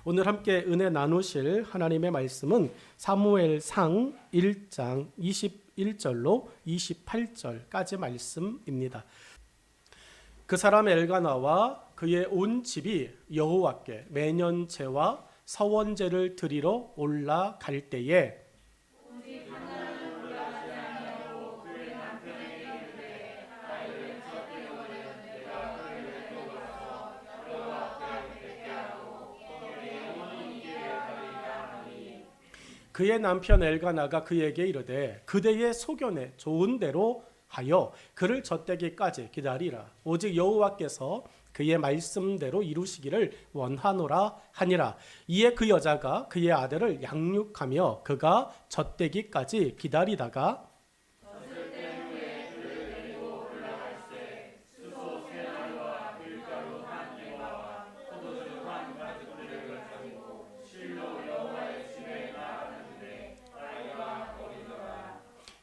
오늘 함께 은혜 나누실 하나님의 말씀은 사무엘상 1장 21절로 28절까지 말씀입니다. 그 사람 엘가나와 그의 온 집이 여호와께 매년제와 서원제를 드리러 올라갈 때에 그의 남편 엘가나가 그에게 이르되 그대의 소견에 좋은 대로 하여 그를 젖되기까지 기다리라. 오직 여호와께서 그의 말씀대로 이루시기를 원하노라 하니라. 이에 그 여자가 그의 아들을 양육하며 그가 젖되기까지 기다리다가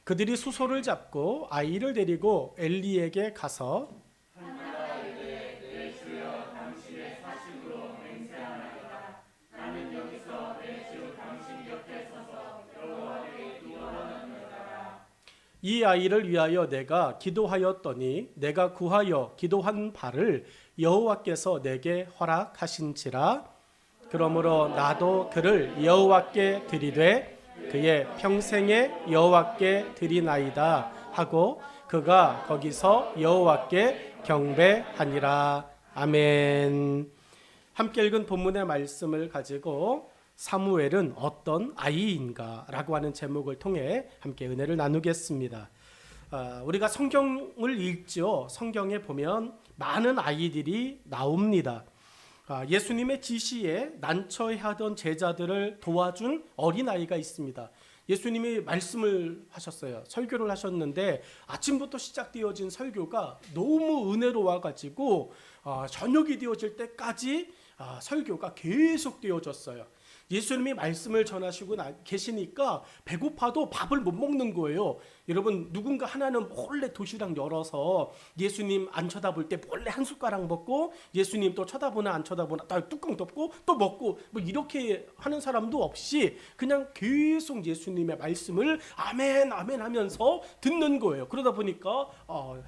그들이 수소를 잡고 아이를 데리고 엘리에게 가서 이 아이를 위하여 내가 기도하였더니 내가 구하여 기도한 바를 여호와께서 내게 허락하신지라. 그러므로 나도 그를 여호와께 드리되 그의 평생에 여호와께 드리나이다 하고 그가 거기서 여호와께 경배하니라. 아멘. 함께 읽은 본문의 말씀을 가지고 사무엘은 어떤 아이인가 라고 하는 제목을 통해 함께 은혜를 나누겠습니다. 우리가 성경을 읽죠. 성경에 보면 많은 아이들이 나옵니다. 예수님의 지시에 난처해하던 제자들을 도와준 어린아이가 있습니다. 예수님이 말씀을 하셨어요. 설교를 하셨는데 아침부터 시작되어진 설교가 너무 은혜로워가지고 저녁이 되어질 때까지 설교가 계속 되어졌어요. 예수님이 말씀을 전하시고 계시니까 배고파도 밥을 못 먹는 거예요. 여러분, 누군가 하나는 몰래 도시락 열어서 예수님 안 쳐다볼 때 몰래 한 숟가락 먹고 예수님 또 쳐다보나 안 쳐다보나 뚜껑 덮고 또 먹고 뭐 이렇게 하는 사람도 없이 그냥 계속 예수님의 말씀을 아멘 아멘 하면서 듣는 거예요. 그러다 보니까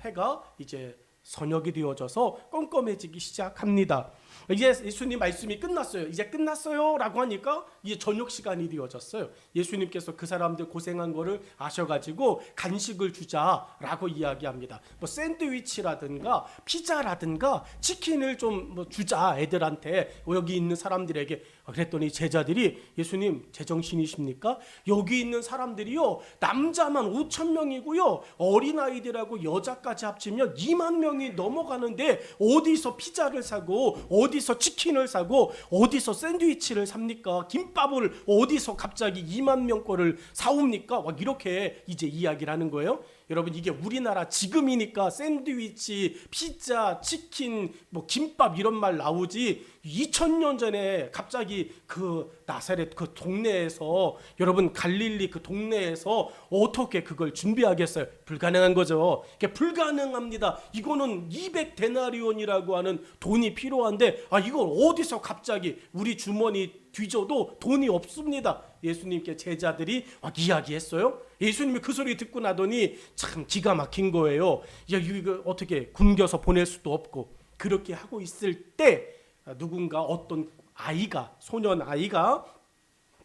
해가 이제 저녁이 되어져서 껌껌해지기 시작합니다. 이제 예수님 말씀이 끝났어요. 이제 끝났어요 라고 하니까 이제 저녁 시간이 되어졌어요. 예수님께서 그 사람들 고생한 거를 아셔가지고 간식을 주자라고 이야기합니다. 뭐 샌드위치라든가 피자라든가 치킨을 좀 뭐 주자 애들한테 여기 있는 사람들에게. 그랬더니 제자들이 예수님 제정신이십니까? 여기 있는 사람들이요 남자만 5,000명이고요 어린아이들하고 여자까지 합치면 2만 명이 넘어가는데 어디서 피자를 사고 어디서 치킨을 사고 어디서 샌드위치를 삽니까? 김밥을 어디서 갑자기 2만 명 거를 사옵니까? 막 이렇게 이제 이야기를 하는 거예요. 여러분, 이게 우리나라 지금이니까 샌드위치, 피자, 치킨, 뭐 김밥 이런 말 나오지 2000년 전에 갑자기 그 나사렛 그 동네에서, 여러분 갈릴리 그 동네에서 어떻게 그걸 준비하겠어요? 불가능한 거죠. 이게 불가능합니다. 이거는 200데나리온이라고 하는 돈이 필요한데 이걸 어디서 갑자기 우리 주머니 뒤져도 돈이 없습니다. 예수님께 제자들이 막 이야기했어요. 예수님이 그 소리 듣고 나더니 참 기가 막힌 거예요. 이거 어떻게 굶겨서 보낼 수도 없고. 그렇게 하고 있을 때 누군가 어떤 아이가, 소년 아이가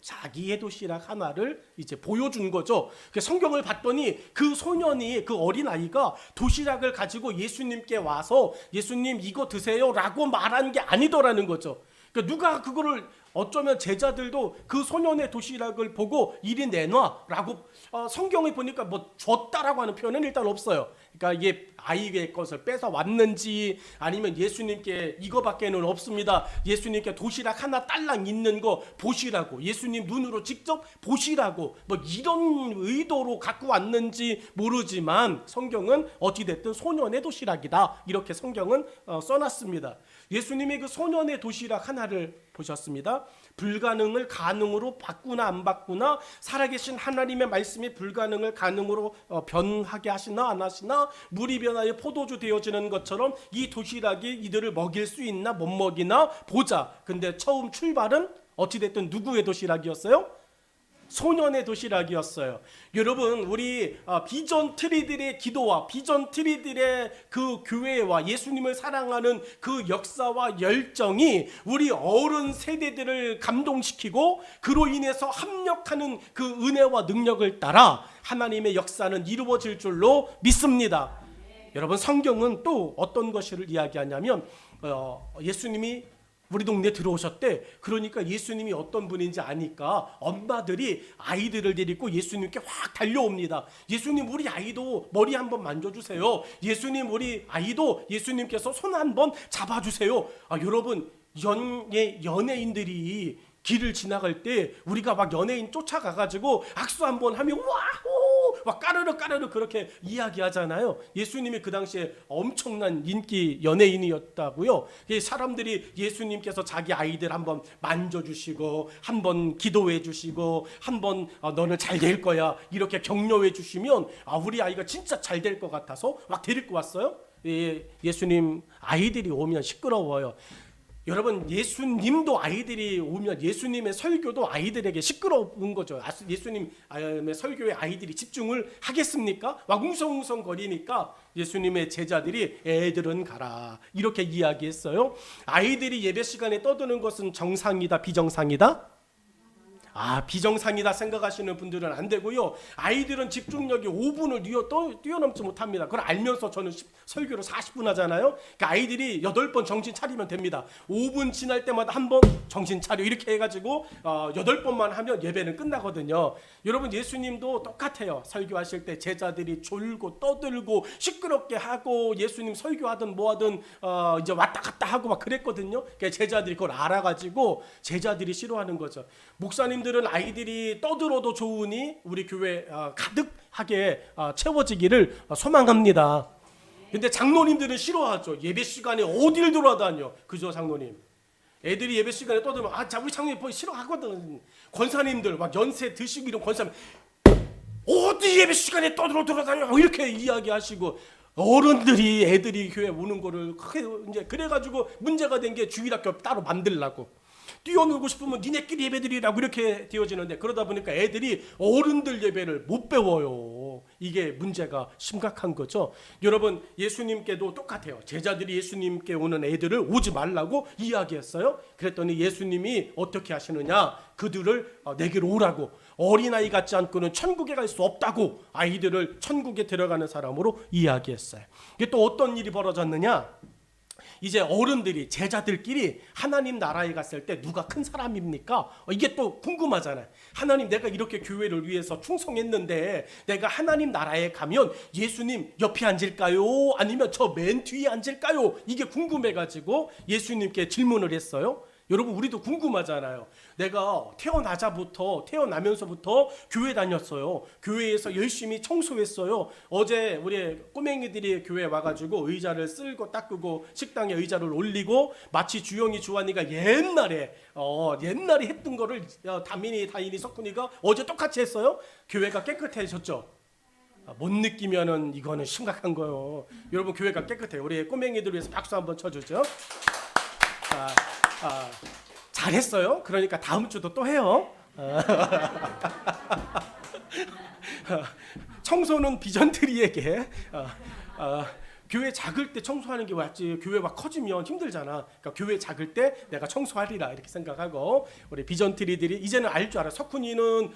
자기의 도시락 하나를 이제 보여준 거죠. 성경을 봤더니 그 소년이, 그 어린아이가 도시락을 가지고 예수님께 와서 예수님 이거 드세요 라고 말한 게 아니더라는 거죠. 그러니까 누가 그거를, 어쩌면 제자들도 그 소년의 도시락을 보고 이리 내놔라고, 성경에 보니까 뭐 줬다라고 하는 표현은 일단 없어요. 그러니까 이게 아이의 것을 뺏어 왔는지 아니면 예수님께 이거밖에는 없습니다, 예수님께 도시락 하나 딸랑 있는 거 보시라고, 예수님 눈으로 직접 보시라고, 뭐 이런 의도로 갖고 왔는지 모르지만 성경은 어찌됐든 소년의 도시락이다 이렇게 성경은 써놨습니다. 예수님의 그 소년의 도시락 하나를 보셨습니다. 불가능을 가능으로 바꾸나 안 바꾸나, 살아계신 하나님의 말씀이 불가능을 가능으로 변하게 하시나 안 하시나, 물이 변하여 포도주 되어지는 것처럼 이 도시락이 이들을 먹일 수 있나 못 먹이나 보자. 근데 처음 출발은 어찌됐든 누구의 도시락이었어요? 소년의 도시락이었어요. 여러분, 우리 비전 트리들의 기도와 비전 트리들의 그 교회와 예수님을 사랑하는 그 역사와 열정이 우리 어른 세대들을 감동시키고 그로 인해서 합력하는 그 은혜와 능력을 따라 하나님의 역사는 이루어질 줄로 믿습니다. 여러분, 성경은 또 어떤 것을 이야기하냐면 예수님이 우리 동네에 들어오셨대. 그러니까 예수님이 어떤 분인지 아니까 엄마들이 아이들을 데리고 예수님께 확 달려옵니다. 예수님, 우리 아이도 머리 한번 만져주세요. 예수님, 우리 아이도 예수님께서 손 한번 잡아주세요. 여러분, 연예인들이 길을 지나갈 때 우리가 막 연예인 쫓아가가지고 악수 한번 하면 와호 막 까르르 그렇게 이야기하잖아요. 예수님이 그 당시에 엄청난 인기 연예인이었다고요. 사람들이 예수님께서 자기 아이들 한번 만져주시고 한번 기도해 주시고 한번 너는 잘 될 거야 이렇게 격려해 주시면 우리 아이가 진짜 잘 될 것 같아서 막 데리고 왔어요. 예수님 아이들이 오면 시끄러워요. 여러분, 예수님도 아이들이 오면 예수님의 설교도 아이들에게 시끄러운 거죠. 예수님의 설교에 아이들이 집중을 하겠습니까? 막 웅성웅성 거리니까 예수님의 제자들이 애들은 가라 이렇게 이야기했어요. 아이들이 예배 시간에 떠드는 것은 정상이다 비정상이다? 비정상이다 생각하시는 분들은 안 되고요. 아이들은 집중력이 5분을 뛰어넘지 못합니다. 그걸 알면서 저는 설교를 40분 하잖아요. 그러니까 아이들이 8번 정신 차리면 됩니다. 5분 지날 때마다 한 번 정신 차려 이렇게 해가지고 8번만 하면 예배는 끝나거든요. 여러분, 예수님도 똑같아요. 설교하실 때 제자들이 졸고 떠들고 시끄럽게 하고 예수님 설교하든 뭐하든 이제 왔다 갔다 하고 막 그랬거든요. 그러니까 제자들이 그걸 알아가지고 제자들이 싫어하는 거죠. 목사님들은 아이들이 떠들어도 좋으니 우리 교회 가득하게 채워지기를 소망합니다. 근데 장로님들은 싫어하죠. 예배 시간에 어디를 돌아다녀. 그죠, 장로님? 애들이 예배 시간에 떠들면 우리 장로님 싫어하거든. 권사님들 막 연세 드시고 이런 권사님 어디 예배 시간에 돌아다녀 이렇게 이야기하시고, 어른들이 애들이 교회 오는 거를 크게 이제 그래가지고 문제가 된 게 주일학교 따로 만들라고. 뛰어놀고 싶으면 니네끼리 예배드리라고 이렇게 되어지는데, 그러다 보니까 애들이 어른들 예배를 못 배워요. 이게 문제가 심각한 거죠. 여러분, 예수님께도 똑같아요. 제자들이 예수님께 오는 애들을 오지 말라고 이야기했어요. 그랬더니 예수님이 어떻게 하시느냐, 그들을 내게로 오라고, 어린아이 같지 않고는 천국에 갈 수 없다고 아이들을 천국에 들어가는 사람으로 이야기했어요. 이게 또 어떤 일이 벌어졌느냐, 이제 어른들이 제자들끼리 하나님 나라에 갔을 때 누가 큰 사람입니까? 이게 또 궁금하잖아요. 하나님, 내가 이렇게 교회를 위해서 충성했는데 내가 하나님 나라에 가면 예수님 옆에 앉을까요? 아니면 저 맨 뒤에 앉을까요? 이게 궁금해가지고 예수님께 질문을 했어요. 여러분, 우리도 궁금하잖아요. 내가 태어나면서부터 교회 다녔어요. 교회에서 열심히 청소했어요. 어제 우리 꼬맹이들이 교회 와가지고 의자를 쓸고 닦고 식당에 의자를 올리고, 마치 주영이 주환이가 옛날에 했던 거를 다민이 석훈이가 어제 똑같이 했어요. 교회가 깨끗해졌죠. 못 느끼면은 이거는 심각한 거예요. 여러분, 교회가 깨끗해요. 우리 꼬맹이들 위해서 박수 한번 쳐주죠. 잘했어요. 그러니까 다음 주도 또 해요. 청소는 비전트리에게 교회 작을 때 청소하는 게 맞지. 교회 막 커지면 힘들잖아. 그러니까 교회 작을 때 내가 청소하리라 이렇게 생각하고, 우리 비전트리들이 이제는 알 줄 알아. 석훈이는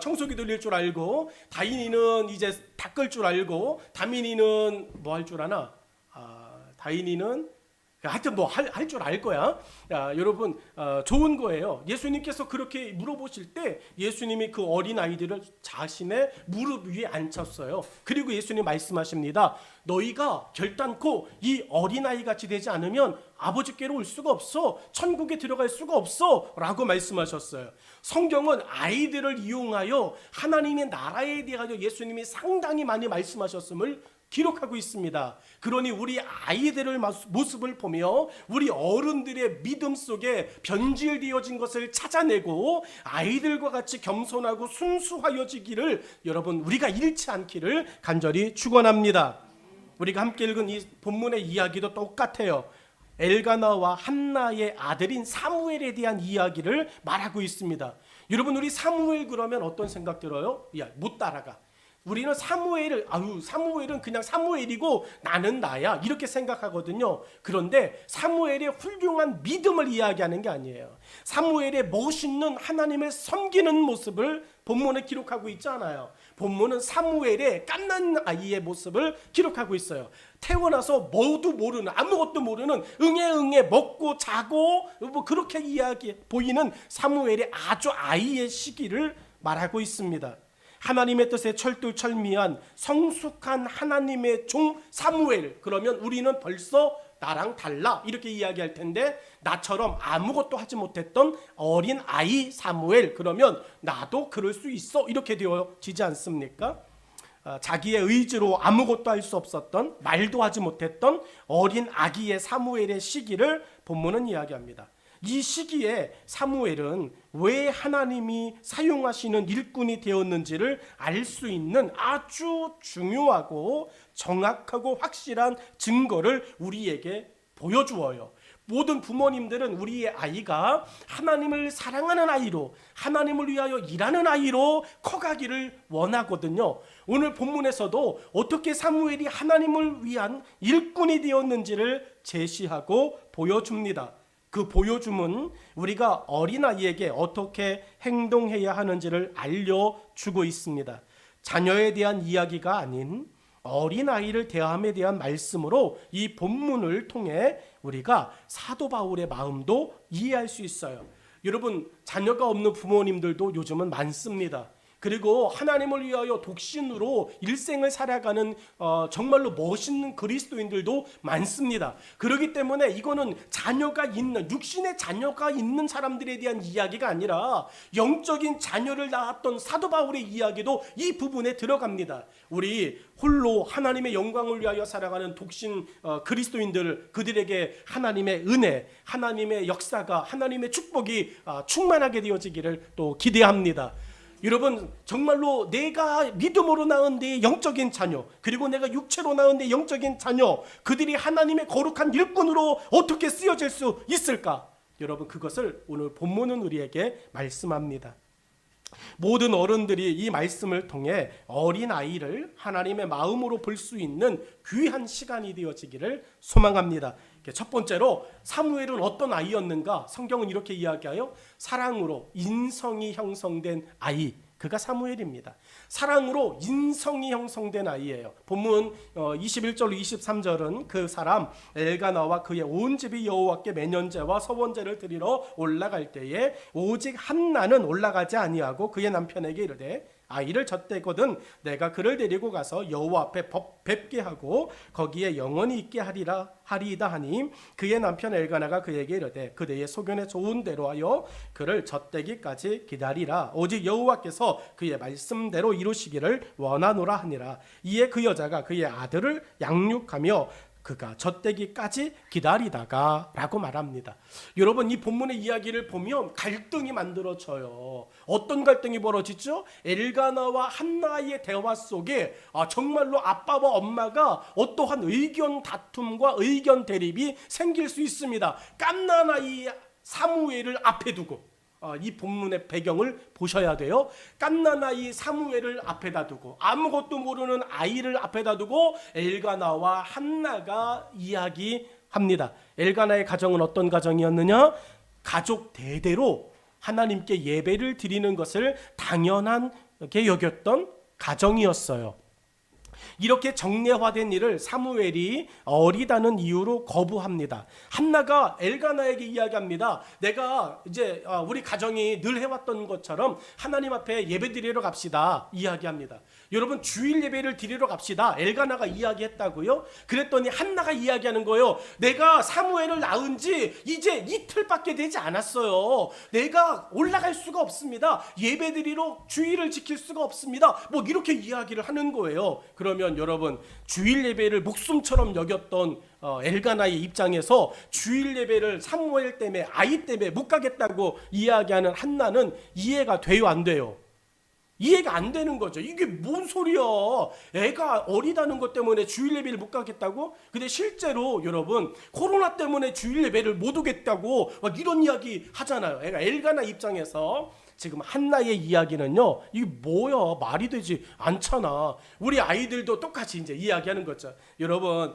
청소기 돌릴 줄 알고, 다인이는 이제 닦을 줄 알고, 다민이는 뭐 할 줄 아나? 다인이는 하여튼 뭐 할 줄 알 거야. 여러분, 좋은 거예요. 예수님께서 그렇게 물어보실 때 예수님이 그 어린 아이들을 자신의 무릎 위에 앉혔어요. 그리고 예수님 말씀하십니다. 너희가 결단코 이 어린 아이 같이 되지 않으면 아버지께로 올 수가 없어. 천국에 들어갈 수가 없어. 라고 말씀하셨어요. 성경은 아이들을 이용하여 하나님의 나라에 대하여 예수님이 상당히 많이 말씀하셨음을 기록하고 있습니다. 그러니 우리 아이들의 모습을 보며 우리 어른들의 믿음 속에 변질되어진 것을 찾아내고 아이들과 같이 겸손하고 순수하여지기를 여러분 우리가 잃지 않기를 간절히 축원합니다. 우리가 함께 읽은 이 본문의 이야기도 똑같아요. 엘가나와 한나의 아들인 사무엘에 대한 이야기를 말하고 있습니다. 여러분 우리 사무엘 그러면 어떤 생각 들어요? 야, 못 따라가. 우리는 사무엘은 그냥 사무엘이고 나는 나야 이렇게 생각하거든요. 그런데 사무엘의 훌륭한 믿음을 이야기하는 게 아니에요. 사무엘의 멋있는 하나님을 섬기는 모습을 본문에 기록하고 있잖아요. 본문은 사무엘의 갓난 아이의 모습을 기록하고 있어요. 태어나서 아무것도 모르는 응애 먹고 자고 뭐 그렇게 보이는 사무엘의 아주 아이의 시기를 말하고 있습니다. 하나님의 뜻에 철두철미한 성숙한 하나님의 종 사무엘, 그러면 우리는 벌써 나랑 달라 이렇게 이야기할 텐데, 나처럼 아무것도 하지 못했던 어린 아이 사무엘, 그러면 나도 그럴 수 있어 이렇게 되어지지 않습니까? 자기의 의지로 아무것도 할 수 없었던, 말도 하지 못했던 어린 아기의 사무엘의 시기를 본문은 이야기합니다. 이 시기에 사무엘은 왜 하나님이 사용하시는 일꾼이 되었는지를 알 수 있는 아주 중요하고 정확하고 확실한 증거를 우리에게 보여주어요. 모든 부모님들은 우리의 아이가 하나님을 사랑하는 아이로, 하나님을 위하여 일하는 아이로 커가기를 원하거든요. 오늘 본문에서도 어떻게 사무엘이 하나님을 위한 일꾼이 되었는지를 제시하고 보여줍니다. 그 보여줌은 우리가 어린아이에게 어떻게 행동해야 하는지를 알려주고 있습니다. 자녀에 대한 이야기가 아닌 어린아이를 대함에 대한 말씀으로 이 본문을 통해 우리가 사도 바울의 마음도 이해할 수 있어요. 여러분, 자녀가 없는 부모님들도 요즘은 많습니다. 그리고 하나님을 위하여 독신으로 일생을 살아가는 정말로 멋있는 그리스도인들도 많습니다. 그렇기 때문에 이거는 육신의 자녀가 있는 사람들에 대한 이야기가 아니라 영적인 자녀를 낳았던 사도 바울의 이야기도 이 부분에 들어갑니다. 우리 홀로 하나님의 영광을 위하여 살아가는 독신 그리스도인들, 그들에게 하나님의 은혜, 하나님의 역사가, 하나님의 축복이 충만하게 되어지기를 또 기대합니다. 여러분, 정말로 내가 믿음으로 낳은 내 영적인 자녀, 그리고 내가 육체로 낳은 내 영적인 자녀, 그들이 하나님의 거룩한 일꾼으로 어떻게 쓰여질 수 있을까? 여러분, 그것을 오늘 본문은 우리에게 말씀합니다. 모든 어른들이 이 말씀을 통해 어린아이를 하나님의 마음으로 볼 수 있는 귀한 시간이 되어지기를 소망합니다. 첫 번째로 사무엘은 어떤 아이였는가? 성경은 이렇게 이야기하여 사랑으로 인성이 형성된 아이, 그가 사무엘입니다. 사랑으로 인성이 형성된 아이예요. 본문 21절 23절은 그 사람 엘가나와 그의 온 집이 여호와께 매년제와 서원제를 드리러 올라갈 때에 오직 한나는 올라가지 아니하고 그의 남편에게 이르되 아이를 젖대거든 내가 그를 데리고 가서 여호와 앞에 뵙게 하고 거기에 영원히 있게 하리이다 하니 그의 남편 엘가나가 그에게 이르되 그대의 소견에 좋은 대로 하여 그를 젖대기까지 기다리라. 오직 여호와께서 그의 말씀대로 이루시기를 원하노라 하니라. 이에 그 여자가 그의 아들을 양육하며 그가 젖대기까지 기다리다가 라고 말합니다. 여러분, 이 본문의 이야기를 보면 갈등이 만들어져요. 어떤 갈등이 벌어지죠? 엘가나와 한나의 대화 속에 정말로 아빠와 엄마가 어떠한 의견 다툼과 의견 대립이 생길 수 있습니다. 갓난아이 사무엘을 앞에 두고, 이 본문의 배경을 보셔야 돼요. 갓난아이 사무엘을 앞에다 두고, 아무것도 모르는 아이를 앞에다 두고 엘가나와 한나가 이야기합니다. 엘가나의 가정은 어떤 가정이었느냐? 가족 대대로 하나님께 예배를 드리는 것을 당연하게 여겼던 가정이었어요. 이렇게 정례화된 일을 사무엘이 어리다는 이유로 거부합니다. 한나가 엘가나에게 이야기합니다. 내가 이제 우리 가정이 늘 해왔던 것처럼 하나님 앞에 예배 드리러 갑시다 이야기합니다. 여러분, 주일 예배를 드리러 갑시다 엘가나가 이야기했다고요? 그랬더니 한나가 이야기하는 거예요. 내가 사무엘을 낳은 지 이제 이틀밖에 되지 않았어요. 내가 올라갈 수가 없습니다. 예배 드리러 주일을 지킬 수가 없습니다. 뭐 이렇게 이야기를 하는 거예요. 그러면 여러분 주일 예배를 목숨처럼 여겼던 엘가나의 입장에서 주일 예배를 사무엘 때문에 아이 때문에 못 가겠다고 이야기하는 한나는 이해가 돼요, 안 돼요? 이해가 안 되는 거죠. 이게 뭔 소리야? 애가 어리다는 것 때문에 주일 예배를 못 가겠다고? 근데 실제로 여러분 코로나 때문에 주일 예배를 못 오겠다고 막 이런 이야기 하잖아요. 애가 엘가나 입장에서 지금 한나의 이야기는요, 이게 뭐야? 말이 되지 않잖아. 우리 아이들도 똑같이 이제 이야기하는 거죠. 여러분,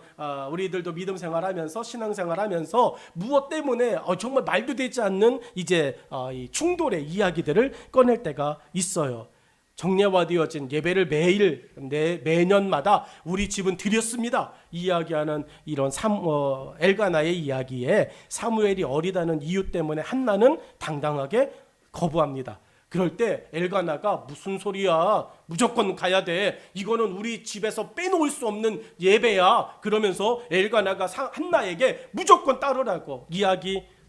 우리들도 믿음 생활하면서 신앙 생활하면서 무엇 때문에 정말 말도 되지 않는 이제 이 충돌의 이야기들을 꺼낼 때가 있어요. 정례화되어진 예배를 매년마다 우리 집은 드렸습니다. 이야기하는 이런 엘가나의 이야기에 사무엘이 어리다는 이유 때문에 한나는 당당하게 거부합니다. 그럴 때 엘가나가 무슨 소리야? 무조건 가야 돼. 이거는 우리 집에서 빼놓을 수 없는 예배야. 그러면서 엘가나가 한나에게 무조건 따르라고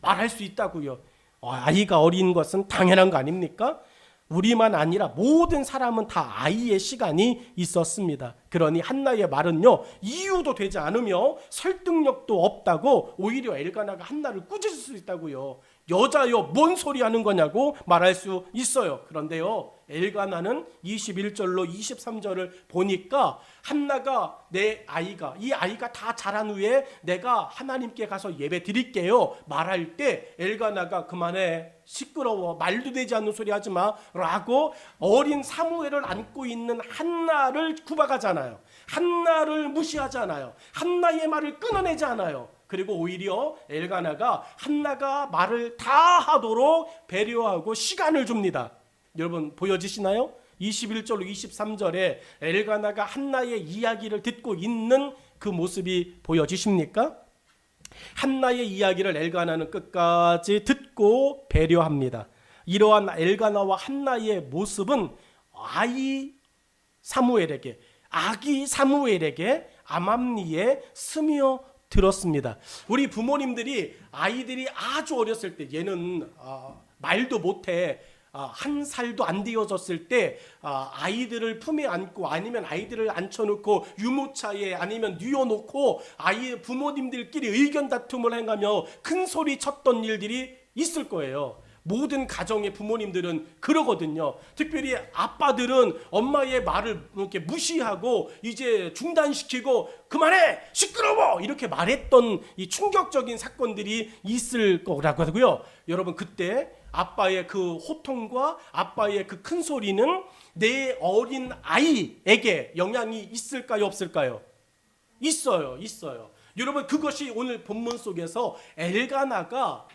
말할 수 있다고요. 아이가 어린 것은 당연한 거 아닙니까? 우리만 아니라 모든 사람은 다 아이의 시간이 있었습니다. 그러니 한나의 말은요, 이유도 되지 않으며 설득력도 없다고 오히려 엘가나가 한나를 꾸짖을 수 있다고요. 여자요, 뭔 소리 하는 거냐고 말할 수 있어요. 그런데요, 엘가나는 21절로 23절을 보니까 한나가 이 아이가 다 자란 후에 내가 하나님께 가서 예배 드릴게요 말할 때 엘가나가 그만해, 시끄러워, 말도 되지 않는 소리 하지 마 라고 어린 사무엘을 안고 있는 한나를 구박하잖아요. 한나를 무시하잖아요. 한나의 말을 끊어내지 않아요. 그리고 오히려 엘가나가 한나가 말을 다 하도록 배려하고 시간을 줍니다. 여러분 보여지시나요? 21절로 23절에 엘가나가 한나의 이야기를 듣고 있는 그 모습이 보여지십니까? 한나의 이야기를 엘가나는 끝까지 듣고 배려합니다. 이러한 엘가나와 한나의 모습은 아기 사무엘에게 암암리에 스며들었습니다. 우리 부모님들이 아이들이 아주 어렸을 때, 얘는 말도 못해, 1살도 안 되어졌을 때 아이들을 품에 안고 아니면 아이들을 앉혀놓고 유모차에 아니면 뉘어놓고 부모님들끼리 의견 다툼을 행하며 큰 소리 쳤던 일들이 있을 거예요. 모든 가정의 부모님들은 그러거든요. 특별히 아빠들은 엄마의 말을 이렇게 무시하고 이제 중단시키고 그만해, 시끄러워 이렇게 말했던 이 충격적인 사건들이 있을 거라고 하고요. 여러분 그때 아빠의 그 호통과 아빠의 그 큰 소리는 내 어린 아이에게 영향이 있을까요, 없을까요? 있어요. 여러분 그것이 오늘 본문 속에서 엘가나가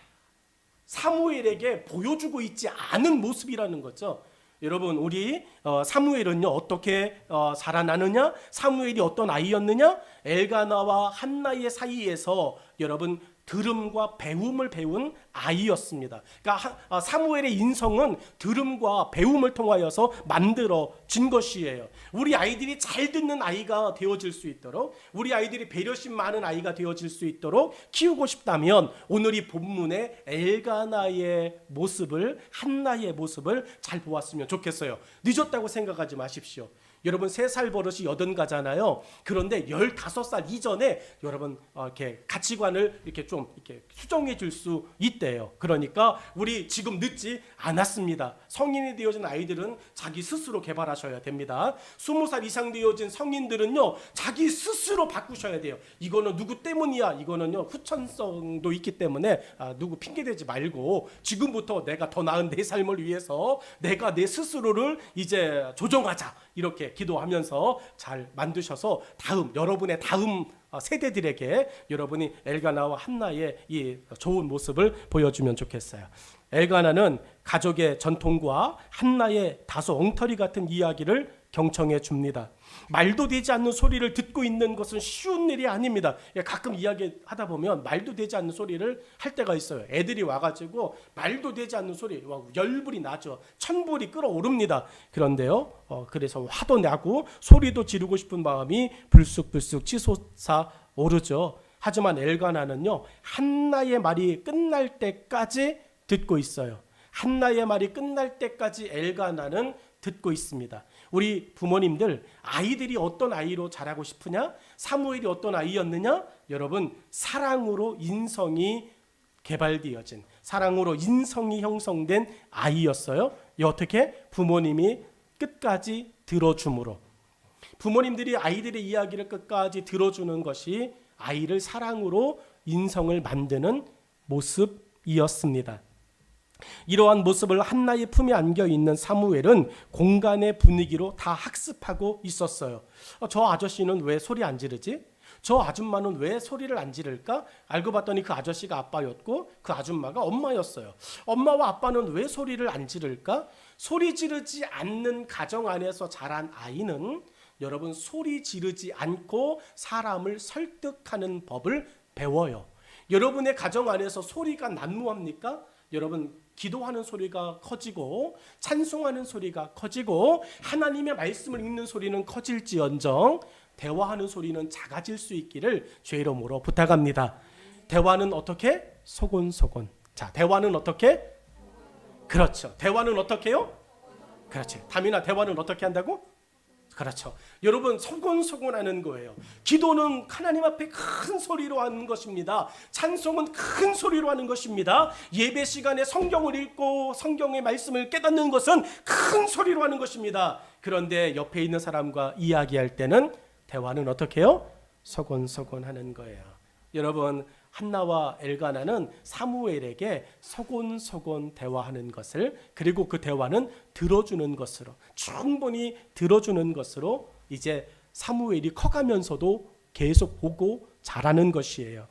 사무엘에게 보여주고 있지 않은 모습이라는 거죠. 여러분 우리 사무엘은요 어떻게 자라나느냐? 사무엘이 어떤 아이였느냐? 엘가나와 한나의 사이에서 여러분 들음과 배움을 배운 아이였습니다. 그러니까 사무엘의 인성은 들음과 배움을 통하여서 만들어진 것이에요. 우리 아이들이 잘 듣는 아이가 되어질 수 있도록, 우리 아이들이 배려심 많은 아이가 되어질 수 있도록 키우고 싶다면 오늘 이 본문의 엘가나의 모습을, 한나의 모습을 잘 보았으면 좋겠어요. 늦었다고 생각하지 마십시오. 여러분 3살 버릇이 80가잖아요. 그런데 15살 이전에 여러분 이렇게 가치관을 이렇게 좀 이렇게 수정해 줄 수 있대요. 그러니까 우리 지금 늦지 않았습니다. 성인이 되어진 아이들은 자기 스스로 개발하셔야 됩니다. 20살 이상 되어진 성인들은요 자기 스스로 바꾸셔야 돼요. 이거는 누구 때문이야? 이거는요 후천성도 있기 때문에 누구 핑계대지 말고 지금부터 내가 더 나은 내 삶을 위해서 내가 내 스스로를 이제 조정하자, 이렇게 기도하면서 잘 만드셔서 여러분의 다음 세대들에게 여러분이 엘가나와 한나의 이 좋은 모습을 보여주면 좋겠어요. 엘가나는 가족의 전통과 한나의 다소 엉터리 같은 이야기를 경청해 줍니다. 말도 되지 않는 소리를 듣고 있는 것은 쉬운 일이 아닙니다. 가끔 이야기하다 보면 말도 되지 않는 소리를 할 때가 있어요. 애들이 와가지고 말도 되지 않는 소리, 열불이 나죠. 천불이 끓어오릅니다. 그런데요, 그래서 화도 나고 소리도 지르고 싶은 마음이 불쑥불쑥 치솟아 오르죠. 하지만 엘가나는요, 한나의 말이 끝날 때까지 듣고 있어요. 한나의 말이 끝날 때까지 엘가나는 듣고 있습니다. 우리 부모님들, 아이들이 어떤 아이로 자라고 싶으냐? 사무엘이 어떤 아이였느냐? 여러분, 사랑으로 인성이 개발되어진, 사랑으로 인성이 형성된 아이였어요. 어떻게? 부모님이 끝까지 들어줌으로. 부모님들이 아이들의 이야기를 끝까지 들어주는 것이 아이를 사랑으로 인성을 만드는 모습이었습니다. 이러한 모습을 한나의 품에 안겨 있는 사무엘은 공간의 분위기로 다 학습하고 있었어요. 저 아저씨는 왜 소리 안 지르지? 저 아줌마는 왜 소리를 안 지를까? 알고 봤더니 그 아저씨가 아빠였고 그 아줌마가 엄마였어요. 엄마와 아빠는 왜 소리를 안 지를까? 소리 지르지 않는 가정 안에서 자란 아이는 여러분 소리 지르지 않고 사람을 설득하는 법을 배워요. 여러분의 가정 안에서 소리가 난무합니까? 여러분 기도하는 소리가 커지고 찬송하는 소리가 커지고 하나님의 말씀을 읽는 소리는 커질지언정 대화하는 소리는 작아질 수 있기를 주의 이름으로 부탁합니다. 대화는 어떻게? 소곤소곤. 자, 대화는 어떻게? 그렇죠. 대화는 어떻게 해요? 그렇지. 담이나 대화는 어떻게 한다고? 그렇죠. 여러분 소곤소곤하는 거예요. 기도는 하나님 앞에 큰 소리로 하는 것입니다. 찬송은 큰 소리로 하는 것입니다. 예배 시간에 성경을 읽고 성경의 말씀을 깨닫는 것은 큰 소리로 하는 것입니다. 그런데 옆에 있는 사람과 이야기할 때는 대화는 어떻게 해요? 소곤소곤하는 거예요. 여러분 한나와 엘가나는 사무엘에게 소곤소곤 대화하는 것을, 그리고 그 대화는 들어주는 것으로, 충분히 들어주는 것으로 이제 사무엘이 커가면서도 계속 보고 자라는 것이에요.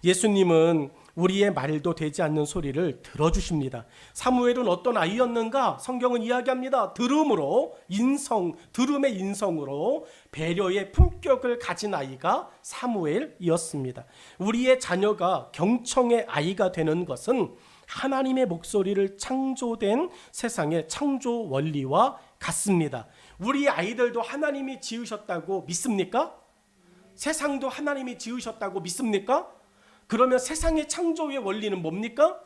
예수님은 우리의 말도 되지 않는 소리를 들어주십니다. 사무엘은 어떤 아이였는가? 성경은 이야기합니다. 들음으로, 들음의 인성으로 배려의 품격을 가진 아이가 사무엘이었습니다. 우리의 자녀가 경청의 아이가 되는 것은 하나님의 목소리를 창조된 세상의 창조 원리와 같습니다. 우리 아이들도 하나님이 지으셨다고 믿습니까? 세상도 하나님이 지으셨다고 믿습니까? 그러면 세상의 창조의 원리는 뭡니까?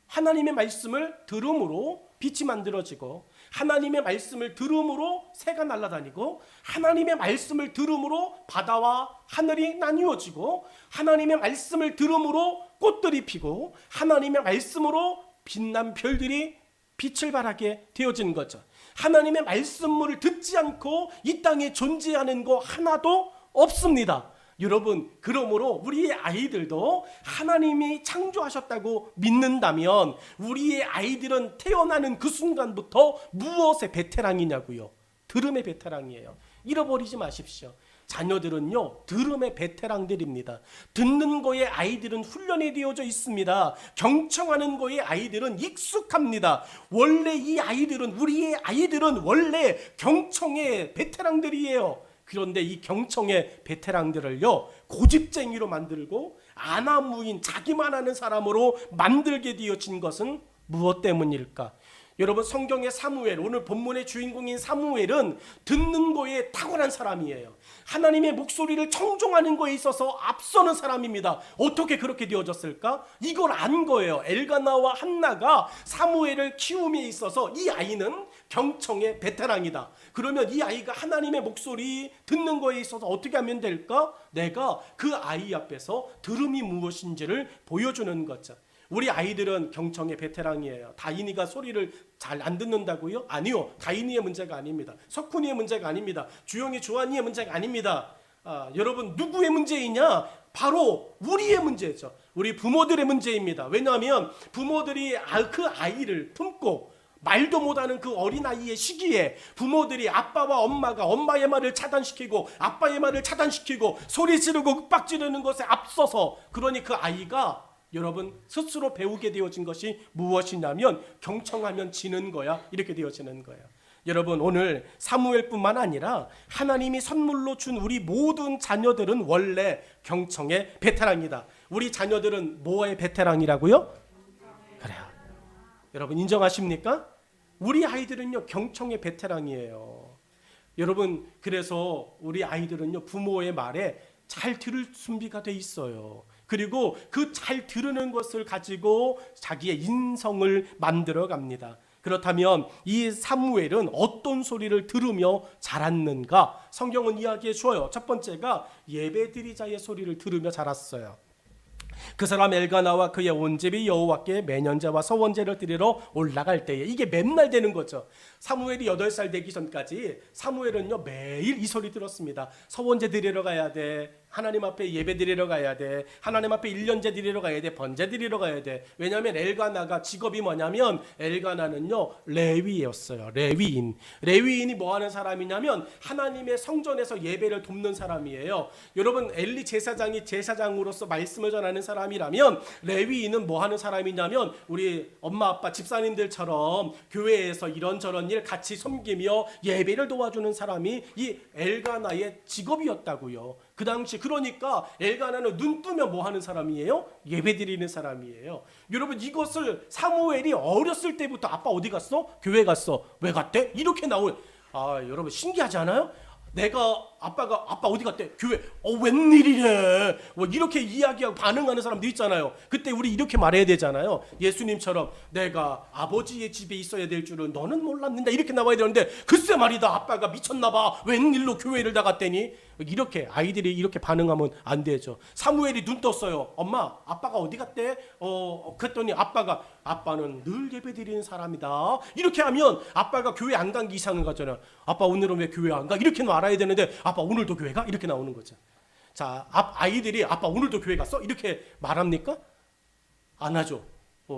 하나님의 말씀을 들음으로 빛이 만들어지고, 하나님의 말씀을 들음으로 새가 날아다니고, 하나님의 말씀을 들음으로 바다와 하늘이 나뉘어지고, 하나님의 말씀을 들음으로 꽃들이 피고, 하나님의 말씀으로 빛난 별들이 빛을 발하게 되어진 거죠. 하나님의 말씀을 듣지 않고 이 땅에 존재하는 거 하나도 없습니다. 여러분, 그러므로 우리의 아이들도 하나님이 창조하셨다고 믿는다면 우리의 아이들은 태어나는 그 순간부터 무엇의 베테랑이냐고요? 들음의 베테랑이에요. 잃어버리지 마십시오. 자녀들은요, 들음의 베테랑들입니다. 듣는 거에 아이들은 훈련이 되어져 있습니다. 경청하는 거에 아이들은 익숙합니다. 원래 이 아이들은, 우리의 아이들은 원래 경청의 베테랑들이에요. 그런데 이 경청의 베테랑들을요, 고집쟁이로 만들고 아나무인, 자기만 하는 사람으로 만들게 되어진 것은 무엇 때문일까? 여러분, 성경의 사무엘, 오늘 본문의 주인공인 사무엘은 듣는 거에 탁월한 사람이에요. 하나님의 목소리를 청종하는 거에 있어서 앞서는 사람입니다. 어떻게 그렇게 되어졌을까? 이걸 안 거예요. 엘가나와 한나가 사무엘을 키움에 있어서 이 아이는 경청의 베테랑이다. 그러면 이 아이가 하나님의 목소리 듣는 거에 있어서 어떻게 하면 될까? 내가 그 아이 앞에서 들음이 무엇인지를 보여주는 거죠. 우리 아이들은 경청의 베테랑이에요. 다인이가 소리를 잘 안 듣는다고요? 아니요. 다인이의 문제가 아닙니다. 석훈이의 문제가 아닙니다. 주영이, 조한이의 문제가 아닙니다. 여러분, 누구의 문제이냐? 바로 우리의 문제죠. 우리 부모들의 문제입니다. 왜냐하면 부모들이 그 아이를 품고 말도 못하는 그 어린아이의 시기에 부모들이 아빠와 엄마가 엄마의 말을 차단시키고 아빠의 말을 차단시키고 소리 지르고 윽박 지르는 것에 앞서서, 그러니 그 아이가 여러분 스스로 배우게 되어진 것이 무엇이냐면 경청하면 지는 거야, 이렇게 되어지는 거예요. 여러분, 오늘 사무엘뿐만 아니라 하나님이 선물로 준 우리 모든 자녀들은 원래 경청의 베테랑이다. 우리 자녀들은 뭐의 베테랑이라고요? 그래요. 여러분 인정하십니까? 우리 아이들은요 경청의 베테랑이에요. 여러분, 그래서 우리 아이들은요 부모의 말에 잘 들을 준비가 돼 있어요. 그리고 그 잘 들으는 것을 가지고 자기의 인성을 만들어 갑니다. 그렇다면 이 사무엘은 어떤 소리를 들으며 자랐는가? 성경은 이야기해 주어요. 첫 번째가 예배드리자의 소리를 들으며 자랐어요. 그 사람 엘가나와 그의 온 집이 여호와께 매년제와 서원제를 드리러 올라갈 때에, 이게 맨날 되는 거죠. 사무엘이 8살 되기 전까지 사무엘은요 매일 이 소리 들었습니다. 서원제 드리러 가야 돼, 하나님 앞에 예배 드리러 가야 돼, 하나님 앞에 일년제 드리러 가야 돼, 번제 드리러 가야 돼. 왜냐하면 엘가나가 직업이 뭐냐면, 엘가나는요 레위였어요. 레위인이 뭐 하는 사람이냐면 하나님의 성전에서 예배를 돕는 사람이에요. 여러분, 엘리 제사장이 제사장으로서 말씀을 전하는 사람이라면, 레위인은 뭐 하는 사람이냐면 우리 엄마 아빠 집사님들처럼 교회에서 이런저런 일 같이 섬기며 예배를 도와주는 사람이 이 엘가나의 직업이었다고요. 그 당시. 그러니까 엘가나는 눈 뜨면 뭐 하는 사람이에요? 예배 드리는 사람이에요. 여러분, 이것을 사무엘이 어렸을 때부터 아빠 어디 갔어? 교회 갔어. 왜 갔대? 이렇게 나온, 여러분 신기하지 않아요? 아빠가 아빠 어디 갔대? 교회. 웬일이래? 뭐 이렇게 이야기하고 반응하는 사람들 있잖아요. 그때 우리 이렇게 말해야 되잖아요. 예수님처럼 내가 아버지의 집에 있어야 될 줄은 너는 몰랐는데, 이렇게 나와야 되는데, 글쎄 말이다, 아빠가 미쳤나 봐, 웬일로 교회를 나갔대니? 이렇게 아이들이 이렇게 반응하면 안 되죠. 사무엘이 눈 떴어요. 엄마, 아빠가 어디 갔대? 그랬더니 아빠는 늘 예배드리는 사람이다. 이렇게 하면 아빠가 교회 안 간 게 이상한 거잖아요. 아빠 오늘은 왜 교회 안 가? 이렇게 말아야 되는데, 아빠 오늘도 교회 가? 이렇게 나오는 거죠. 자, 아이들이 아빠 오늘도 교회 갔어? 이렇게 말합니까? 안 하죠.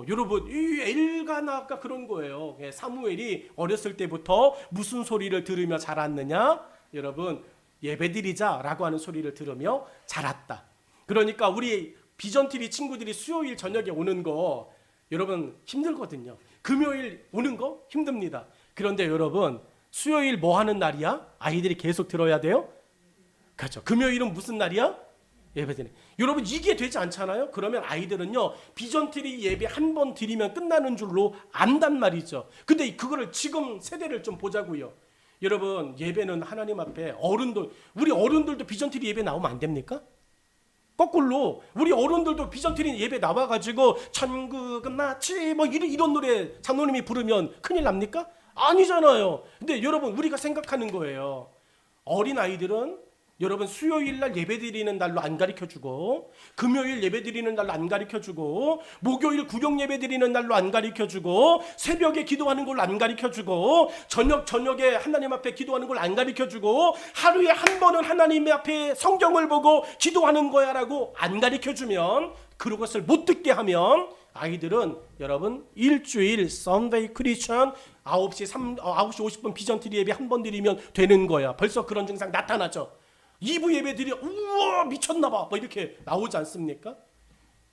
여러분, 이 엘가나가 그런 거예요. 사무엘이 어렸을 때부터 무슨 소리를 들으며 자랐느냐? 여러분, 예배드리자라고 하는 소리를 들으며 자랐다. 그러니까 우리 비전TV 친구들이 수요일 저녁에 오는 거 여러분 힘들거든요. 금요일 오는 거 힘듭니다. 그런데 여러분, 수요일 뭐 하는 날이야? 아이들이 계속 들어야 돼요? 그렇죠. 금요일은 무슨 날이야? 예배드리는. 여러분, 이게 되지 않잖아요? 그러면 아이들은요 비전TV 예배 한 번 드리면 끝나는 줄로 안단 말이죠. 근데 그거를 지금 세대를 좀 보자고요. 여러분, 예배는 하나님 앞에 우리 어른들도 비전TV 예배 나오면 안 됩니까? 거꾸로 우리 어른들도 비전TV 예배 나와가지고 천국은 마치 뭐 이런 노래 장로님이 부르면 큰일 납니까? 아니잖아요. 근데 여러분, 우리가 생각하는 거예요. 어린 아이들은 여러분 수요일 날 예배드리는 날로 안 가르쳐주고, 금요일 예배드리는 날로 안 가르쳐주고, 목요일 구령 예배드리는 날로 안 가르쳐주고, 새벽에 기도하는 걸로 안 가르쳐주고, 저녁에 하나님 앞에 기도하는 걸 안 가르쳐주고, 하루에 한 번은 하나님 앞에 성경을 보고 기도하는 거야 라고 안 가르쳐주면, 그것을 못 듣게 하면 아이들은 여러분 일주일 썬데이 크리스천 9시 50분 비전TV 예배 한 번 드리면 되는 거야. 벌써 그런 증상 나타나죠. 2부 예배들이 우와 미쳤나봐 뭐 이렇게 나오지 않습니까?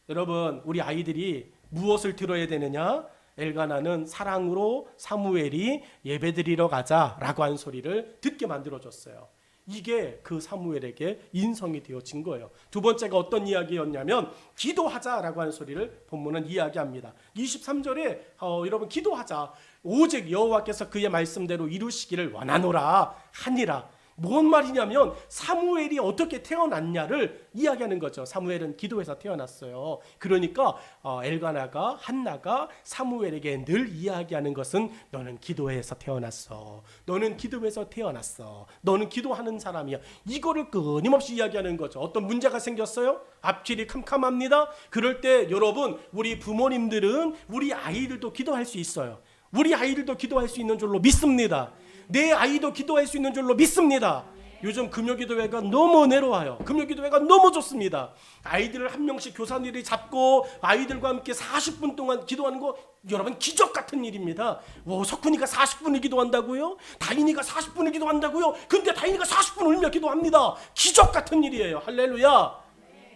여러분, 우리 아이들이 무엇을 들어야 되느냐? 엘가나는 사랑으로 사무엘이 예배드리러 가자라고 한 소리를 듣게 만들어줬어요. 이게 그 사무엘에게 인성이 되어진 거예요. 두 번째가 어떤 이야기였냐면 기도하자라고 하는 소리를 본문은 이야기합니다. 23절에 여러분 기도하자, 오직 여호와께서 그의 말씀대로 이루시기를 원하노라 하니라. 뭔 말이냐면 사무엘이 어떻게 태어났냐를 이야기하는 거죠. 사무엘은 기도해서 태어났어요. 그러니까 엘가나가 한나가 사무엘에게 늘 이야기하는 것은 너는 기도해서 태어났어. 너는 기도해서 태어났어. 너는 기도하는 사람이야. 이거를 끊임없이 이야기하는 거죠. 어떤 문제가 생겼어요? 앞길이 캄캄합니다. 그럴 때 여러분, 우리 부모님들은 우리 아이들도 기도할 수 있어요. 우리 아이들도 기도할 수 있는 줄로 믿습니다. 내 아이도 기도할 수 있는 줄로 믿습니다. 요즘 금요기도회가 너무 은혜로워요. 금요기도회가 너무 좋습니다. 아이들을 한 명씩 교사들이 잡고 아이들과 함께 40분 동안 기도하는 거 여러분 기적 같은 일입니다. 석훈이가 40분을 기도한다고요? 다인이가 40분을 기도한다고요? 근데 다인이가 40분 울며 기도합니다. 기적 같은 일이에요. 할렐루야.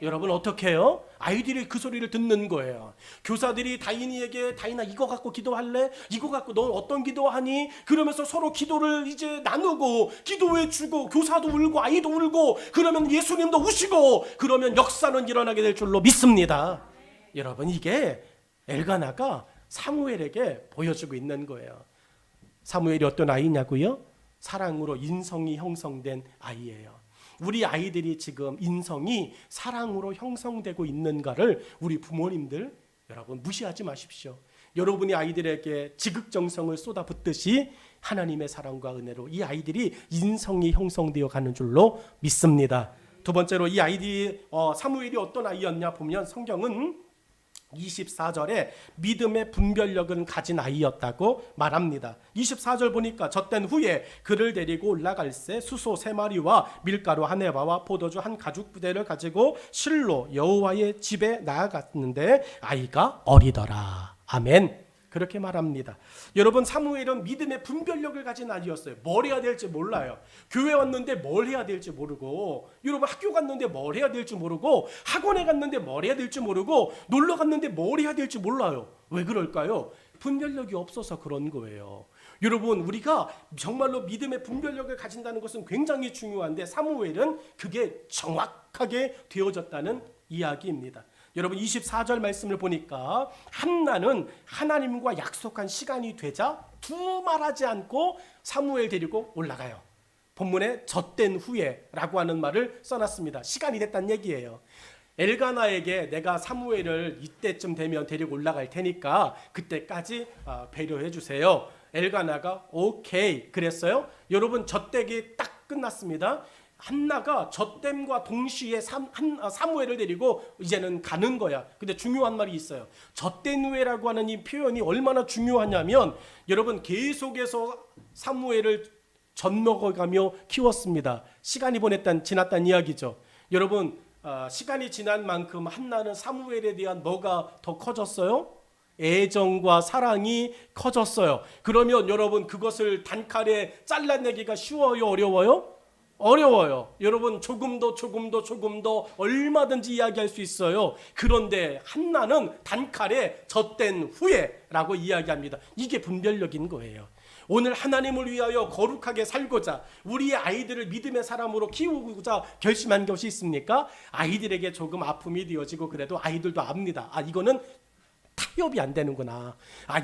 여러분 어떻게 해요? 아이들이 그 소리를 듣는 거예요. 교사들이 다인이에게 다인아 이거 갖고 기도할래? 이거 갖고 넌 어떤 기도하니? 그러면서 서로 기도를 이제 나누고 기도해 주고, 교사도 울고 아이도 울고, 그러면 예수님도 우시고, 그러면 역사는 일어나게 될 줄로 믿습니다. 여러분, 이게 엘가나가 사무엘에게 보여주고 있는 거예요. 사무엘이 어떤 아이냐고요? 사랑으로 인성이 형성된 아이예요. 우리 아이들이 지금 인성이 사랑으로 형성되고 있는가를 우리 부모님들 여러분 무시하지 마십시오. 여러분이 아이들에게 지극정성을 쏟아붓듯이 하나님의 사랑과 은혜로 이 아이들이 인성이 형성되어 가는 줄로 믿습니다. 두 번째로 이 아이들이 사무엘이 어떤 아이였냐 보면 성경은 24절에 믿음의 분별력은 가진 아이였다고 말합니다. 24절 보니까 젖된 후에 그를 데리고 올라갈새 수소 3마리와 밀가루 1에바와 포도주 1가죽부대를 가지고 실로 여호와의 집에 나아갔는데 아이가 어리더라. 아멘. 그렇게 말합니다. 여러분, 사무엘은 믿음의 분별력을 가진 아이였어요. 뭘 해야 될지 몰라요. 교회 왔는데 뭘 해야 될지 모르고, 여러분 학교 갔는데 뭘 해야 될지 모르고, 학원에 갔는데 뭘 해야 될지 모르고, 놀러 갔는데 뭘 해야 될지 몰라요. 왜 그럴까요? 분별력이 없어서 그런 거예요. 여러분, 우리가 정말로 믿음의 분별력을 가진다는 것은 굉장히 중요한데 사무엘은 그게 정확하게 되어졌다는 이야기입니다. 여러분, 24절 말씀을 보니까 한나는 하나님과 약속한 시간이 되자 두말하지 않고 사무엘 데리고 올라가요. 본문에 젖된 후에라고 하는 말을 써놨습니다. 시간이 됐다는 얘기예요. 엘가나에게 내가 사무엘을 이때쯤 되면 데리고 올라갈 테니까 그때까지 배려해 주세요. 엘가나가 오케이 그랬어요. 여러분, 젖대기 딱 끝났습니다. 한나가 젖댐과 동시에 사무엘을 데리고 이제는 가는 거야. 근데 중요한 말이 있어요. 젖된 후에라고 하는 이 표현이 얼마나 중요하냐면 여러분, 계속해서 사무엘을 젖먹어가며 키웠습니다. 시간이 지났다는 이야기죠. 여러분, 시간이 지난 만큼 한나는 사무엘에 대한 뭐가 더 커졌어요? 애정과 사랑이 커졌어요. 그러면 여러분, 그것을 단칼에 잘라내기가 쉬워요? 어려워요? 어려워요. 여러분, 조금 더 얼마든지 이야기할 수 있어요. 그런데 한나는 단칼에 젖된 후에라고 이야기합니다. 이게 분별력인 거예요. 오늘 하나님을 위하여 거룩하게 살고자 우리의 아이들을 믿음의 사람으로 키우고자 결심한 것이 있습니까? 아이들에게 조금 아픔이 되어지고 그래도 아이들도 압니다. 이거는 타협이 안 되는구나.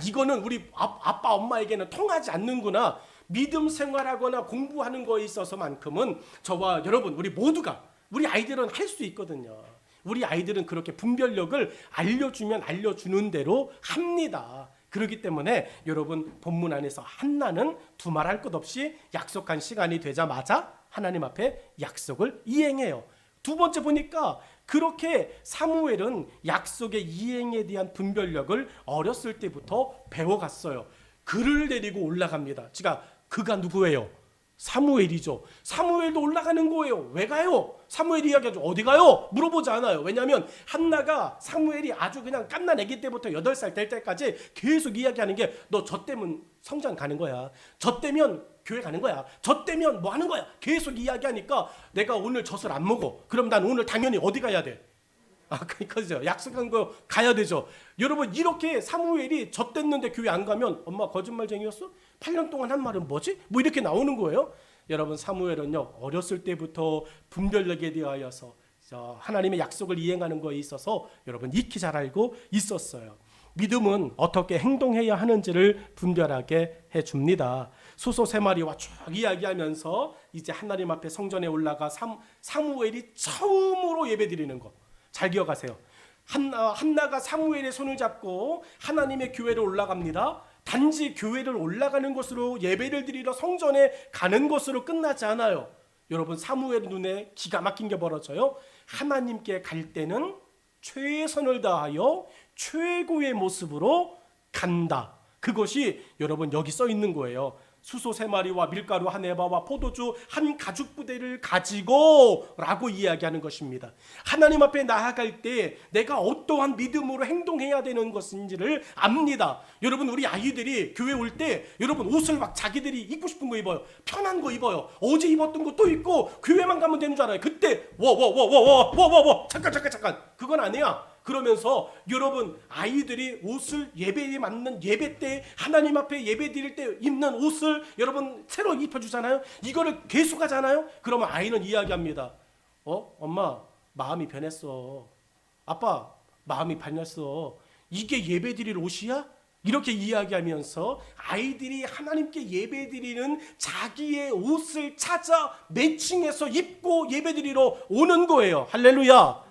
이거는 우리 아빠 엄마에게는 통하지 않는구나. 믿음 생활하거나 공부하는 거에 있어서만큼은 저와 여러분, 우리 모두가, 우리 아이들은 할 수 있거든요. 우리 아이들은 그렇게 분별력을 알려주면 알려주는 대로 합니다. 그렇기 때문에 여러분, 본문 안에서 한나는 두말할 것 없이 약속한 시간이 되자마자 하나님 앞에 약속을 이행해요. 두 번째 보니까 그렇게 사무엘은 약속의 이행에 대한 분별력을 어렸을 때부터 배워갔어요. 그를 데리고 올라갑니다. 그가 누구예요? 사무엘이죠. 사무엘도 올라가는 거예요. 왜 가요? 사무엘이 이야기하죠. 어디 가요? 물어보지 않아요. 왜냐하면 한나가 사무엘이 아주 그냥 갓난 아기 때부터 8살 될 때까지 계속 이야기하는 게 너 저 때면 성장 가는 거야. 저 때면 교회 가는 거야. 저 때면 뭐 하는 거야. 계속 이야기하니까 내가 오늘 젖을 안 먹어. 그럼 난 오늘 당연히 어디 가야 돼? 그죠. 약속한 거 가야 되죠. 여러분, 이렇게 사무엘이 젖됐는데 교회 안 가면 엄마 거짓말쟁이였어? 8년 동안 한 말은 뭐지? 뭐 이렇게 나오는 거예요. 여러분, 사무엘은요, 어렸을 때부터 분별력에 대하여서 하나님의 약속을 이행하는 거에 있어서 여러분 익히 잘 알고 있었어요. 믿음은 어떻게 행동해야 하는지를 분별하게 해줍니다. 수소 3마리와 쭉 이야기하면서 이제 하나님 앞에 성전에 올라가 사무엘이 처음으로 예배드리는 거 잘 기억하세요. 한나가 사무엘의 손을 잡고 하나님의 교회를 올라갑니다. 단지 교회를 올라가는 것으로 예배를 드리러 성전에 가는 것으로 끝나지 않아요. 여러분, 사무엘 눈에 기가 막힌 게 벌어져요. 하나님께 갈 때는 최선을 다하여 최고의 모습으로 간다. 그것이 여러분 여기 써 있는 거예요. 수소 3마리와 밀가루 1에바와 포도주 1가죽부대를 가지고 라고 이야기하는 것입니다. 하나님 앞에 나아갈 때 내가 어떠한 믿음으로 행동해야 되는 것인지를 압니다. 여러분, 우리 아이들이 교회 올 때 여러분 옷을 막 자기들이 입고 싶은 거 입어요. 편한 거 입어요. 어제 입었던 거 또 입고 교회만 가면 되는 줄 알아요. 그때 잠깐 그건 아니야. 그러면서 여러분, 아이들이 옷을 예배에 맞는 예배 때 하나님 앞에 예배 드릴 때 입는 옷을 여러분 새로 입혀주잖아요. 이거를 계속 하잖아요. 그러면 아이는 이야기합니다. 엄마 마음이 변했어. 아빠 마음이 변했어. 이게 예배 드릴 옷이야? 이렇게 이야기하면서 아이들이 하나님께 예배 드리는 자기의 옷을 찾아 매칭해서 입고 예배 드리러 오는 거예요. 할렐루야.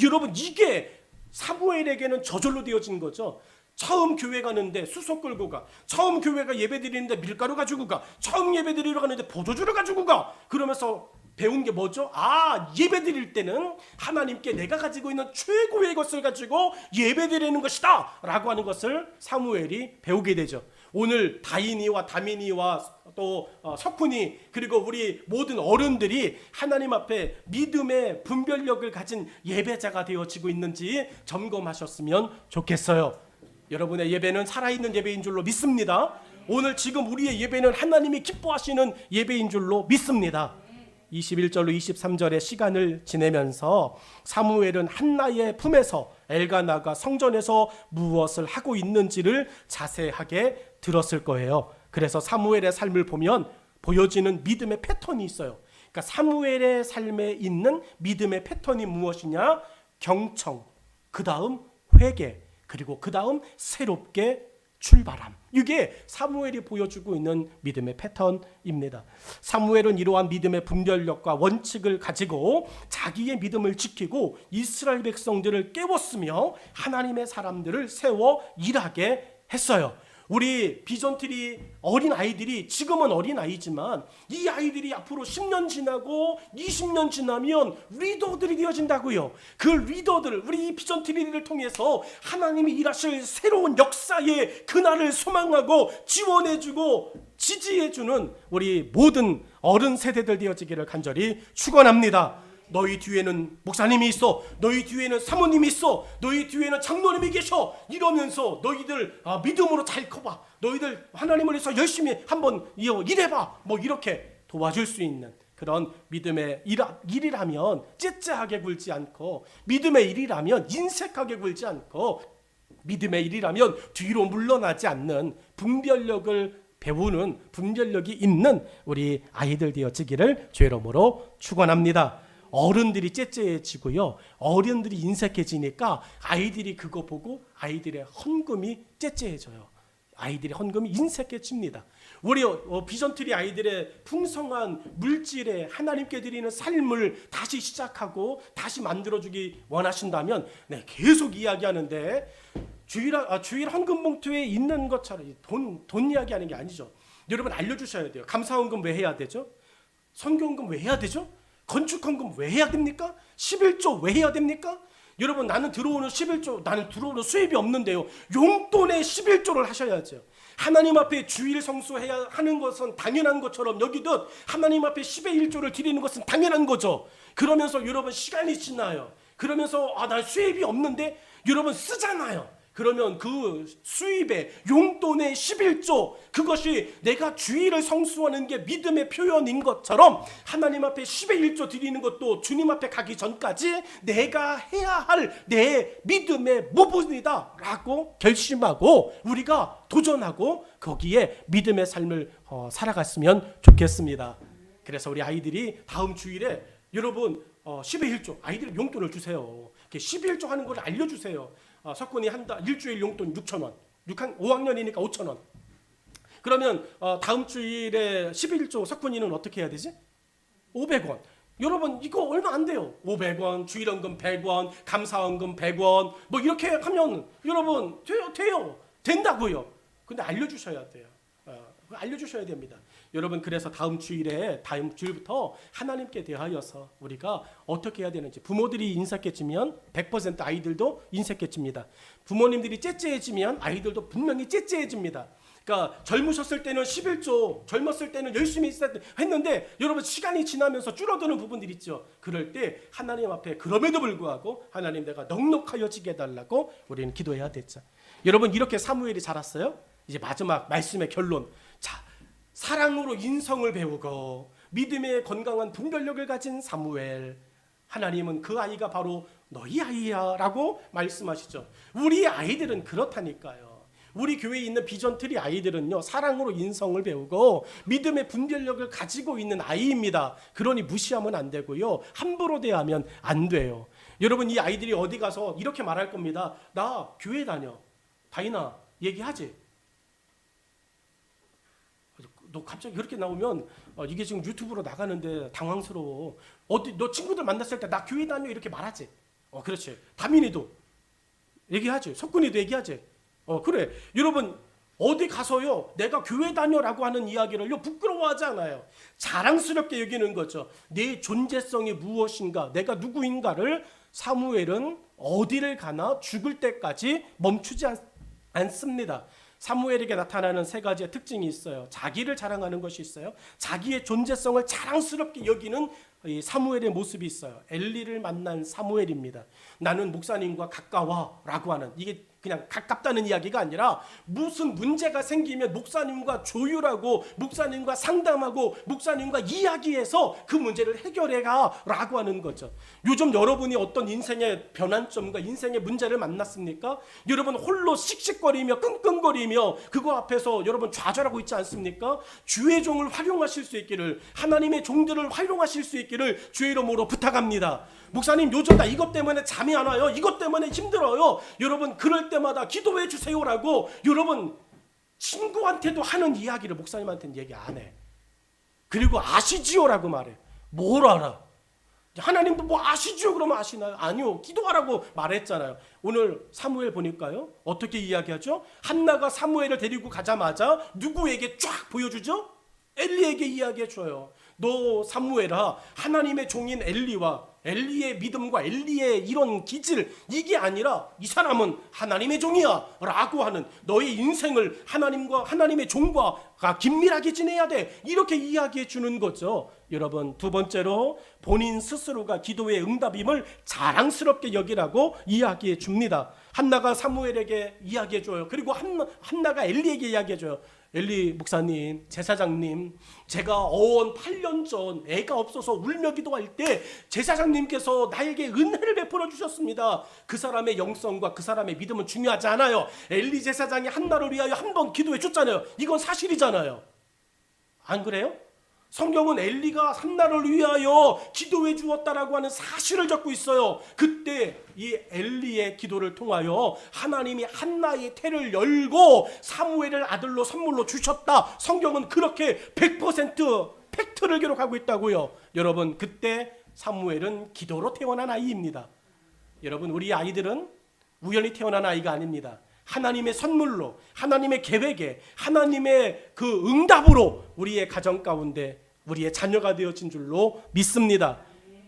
여러분, 이게 사무엘에게는 저절로 되어진 거죠. 처음 교회 가는데 수소 끌고 가. 처음 교회가 예배 드리는데 밀가루 가지고 가. 처음 예배 드리러 가는데 보조주를 가지고 가. 그러면서 배운 게 뭐죠? 예배 드릴 때는 하나님께 내가 가지고 있는 최고의 것을 가지고 예배 드리는 것이다 라고 하는 것을 사무엘이 배우게 되죠. 오늘 다인이와 다민이와 또 석훈이 그리고 우리 모든 어른들이 하나님 앞에 믿음의 분별력을 가진 예배자가 되어지고 있는지 점검하셨으면 좋겠어요. 여러분의 예배는 살아있는 예배인 줄로 믿습니다. 오늘 지금 우리의 예배는 하나님이 기뻐하시는 예배인 줄로 믿습니다. 21절로 23절의 시간을 지내면서 사무엘은 한나의 품에서 엘가나가 성전에서 무엇을 하고 있는지를 자세하게 들었을 거예요. 그래서 사무엘의 삶을 보면 보여지는 믿음의 패턴이 있어요. 그러니까 사무엘의 삶에 있는 믿음의 패턴이 무엇이냐? 경청, 그 다음 회개, 그리고 그 다음 새롭게 출발함. 이게 사무엘이 보여주고 있는 믿음의 패턴입니다. 사무엘은 이러한 믿음의 분별력과 원칙을 가지고 자기의 믿음을 지키고 이스라엘 백성들을 깨웠으며 하나님의 사람들을 세워 일하게 했어요. 우리 비전트리 어린 아이들이 지금은 어린 아이지만 이 아이들이 앞으로 10년 지나고 20년 지나면 리더들이 되어진다고요. 그 리더들, 우리 이 비전트리를 통해서 하나님이 일하실 새로운 역사의 그날을 소망하고 지원해주고 지지해주는 우리 모든 어른 세대들 되어지기를 간절히 축원합니다. 너희 뒤에는 목사님이 있어, 너희 뒤에는 사모님이 있어, 너희 뒤에는 장로님이 계셔, 이러면서 너희들 믿음으로 잘 커봐, 너희들 하나님을 위해서 열심히 한번 일해봐, 뭐 이렇게 도와줄 수 있는 그런 믿음의 일이라면 째째하게 굴지 않고, 믿음의 일이라면 인색하게 굴지 않고, 믿음의 일이라면 뒤로 물러나지 않는 분별력을 배우는, 분별력이 있는 우리 아이들 되어지기를 주의 이름으로 축원합니다. 어른들이 째째해지고요, 어른들이 인색해지니까 아이들이 그거 보고 아이들의 헌금이 째째해져요. 아이들의 헌금이 인색해집니다. 우리 비전트리 아이들의 풍성한 물질에 하나님께 드리는 삶을 다시 시작하고 다시 만들어주기 원하신다면 계속 이야기하는데 주일 헌금 봉투에 있는 것처럼 돈 이야기하는 게 아니죠. 여러분 알려주셔야 돼요. 감사헌금 왜 해야 되죠? 선교헌금 왜 해야 되죠? 건축헌금 왜 해야 됩니까? 11조 왜 해야 됩니까? 여러분, 나는 들어오는 11조, 나는 들어오는 수입이 없는데요, 용돈에 11조를 하셔야죠. 하나님 앞에 주일 성수해야 하는 것은 당연한 것처럼 여기듯 하나님 앞에 10의 1조를 드리는 것은 당연한 거죠. 그러면서 여러분 시간이 지나요. 그러면서 난 수입이 없는데 여러분 쓰잖아요. 그러면 그 수입의 용돈의 11조, 그것이 내가 주일을 성수하는 게 믿음의 표현인 것처럼 하나님 앞에 10의 1조 드리는 것도 주님 앞에 가기 전까지 내가 해야 할 내 믿음의 모범이다 라고 결심하고 우리가 도전하고 거기에 믿음의 삶을 살아갔으면 좋겠습니다. 그래서 우리 아이들이 다음 주일에 여러분 10의 1조 아이들 용돈을 주세요. 11조 하는 걸 알려주세요. 석군이 일주일 용돈 6,000원, 5학년이니까 5,000원. 그러면 다음 주일에 11조 석군이는 어떻게 해야 되지? 500원. 여러분 이거 얼마 안 돼요. 500원, 주일헌금 100원, 감사헌금 100원, 뭐 이렇게 하면 여러분 돼요. 된다고요. 근데 알려주셔야 돼요. 알려주셔야 됩니다. 여러분, 그래서 다음 주일부터 하나님께 대하여서 우리가 어떻게 해야 되는지, 부모들이 인색해지면 100% 아이들도 인색해집니다. 부모님들이 째째해지면 아이들도 분명히 째째해집니다. 그러니까 젊으셨을 때는 11조, 젊었을 때는 열심히 했는데 여러분 시간이 지나면서 줄어드는 부분들이 있죠. 그럴 때 하나님 앞에 그럼에도 불구하고 하나님, 내가 넉넉하여지게 해달라고 우리는 기도해야 됐죠. 여러분, 이렇게 사무엘이 자랐어요. 이제 마지막 말씀의 결론. 자, 사랑으로 인성을 배우고 믿음의 건강한 분별력을 가진 사무엘, 하나님은 그 아이가 바로 너희 아이야 라고 말씀하시죠. 우리 아이들은 그렇다니까요. 우리 교회에 있는 비전트리 아이들은요, 사랑으로 인성을 배우고 믿음의 분별력을 가지고 있는 아이입니다. 그러니 무시하면 안 되고요, 함부로 대하면 안 돼요. 여러분, 이 아이들이 어디 가서 이렇게 말할 겁니다. 나 교회 다녀. 다이나 얘기하지? 너 갑자기 그렇게 나오면 이게 지금 유튜브로 나가는데 당황스러워. 너 친구들 만났을 때 나 교회 다녀 이렇게 말하지? 그렇지. 다민이도 얘기하지. 석군이도 얘기하지. 그래. 여러분 어디 가서요 내가 교회 다녀라고 하는 이야기를요 부끄러워하지 않아요. 자랑스럽게 여기는 거죠. 내 존재성이 무엇인가, 내가 누구인가를 사무엘은 어디를 가나 죽을 때까지 멈추지 않습니다. 사무엘에게 나타나는 세 가지의 특징이 있어요. 자기를 자랑하는 것이 있어요. 자기의 존재성을 자랑스럽게 여기는 이 사무엘의 모습이 있어요. 엘리를 만난 사무엘입니다. 나는 목사님과 가까워라고 하는, 이게 그냥 가깝다는 이야기가 아니라 무슨 문제가 생기면 목사님과 조율하고 목사님과 상담하고 목사님과 이야기해서 그 문제를 해결해가라고 하는 거죠. 요즘 여러분이 어떤 인생의 변환점과 인생의 문제를 만났습니까? 여러분 홀로 씩씩거리며 끙끙거리며 그거 앞에서 여러분 좌절하고 있지 않습니까? 주의 종을 활용하실 수 있기를, 하나님의 종들을 활용하실 수 있기를 주의 이름으로 부탁합니다. 목사님 요즘 나 이것 때문에 잠이 안 와요, 이것 때문에 힘들어요, 여러분 그럴 때마다 기도해 주세요라고 여러분 친구한테도 하는 이야기를 목사님한테는 얘기 안 해. 그리고 아시지요라고 말해. 뭘 알아? 하나님도 뭐 아시지요 그러면 아시나요? 아니요, 기도하라고 말했잖아요. 오늘 사무엘 보니까요 어떻게 이야기하죠? 한나가 사무엘을 데리고 가자마자 누구에게 쫙 보여주죠? 엘리에게 이야기해줘요. 너 사무엘아, 하나님의 종인 엘리의 믿음과 엘리의 이런 기질, 이게 아니라 이 사람은 하나님의 종이야 라고 하는, 너의 인생을 하나님과 하나님의 종과 긴밀하게 지내야 돼, 이렇게 이야기해 주는 거죠. 여러분 두 번째로 본인 스스로가 기도의 응답임을 자랑스럽게 여기라고 이야기해 줍니다. 한나가 사무엘에게 이야기해 줘요. 그리고 한나가 엘리에게 이야기해 줘요. 엘리 목사님, 제사장님, 제가 어언 8년 전 애가 없어서 울며 기도할 때 제사장님께서 나에게 은혜를 베풀어 주셨습니다. 그 사람의 영성과 그 사람의 믿음은 중요하지 않아요. 엘리 제사장이 한나를 위하여 한 번 기도해 줬잖아요. 이건 사실이잖아요. 안 그래요? 성경은 엘리가 한나를 위하여 기도해 주었다라고 하는 사실을 적고 있어요. 그때 이 엘리의 기도를 통하여 하나님이 한나의 태를 열고 사무엘을 아들로 선물로 주셨다. 성경은 그렇게 100% 팩트를 기록하고 있다고요. 여러분 그때 사무엘은 기도로 태어난 아이입니다. 여러분 우리 아이들은 우연히 태어난 아이가 아닙니다. 하나님의 선물로, 하나님의 계획에, 하나님의 그 응답으로 우리의 가정 가운데 우리의 자녀가 되어진 줄로 믿습니다.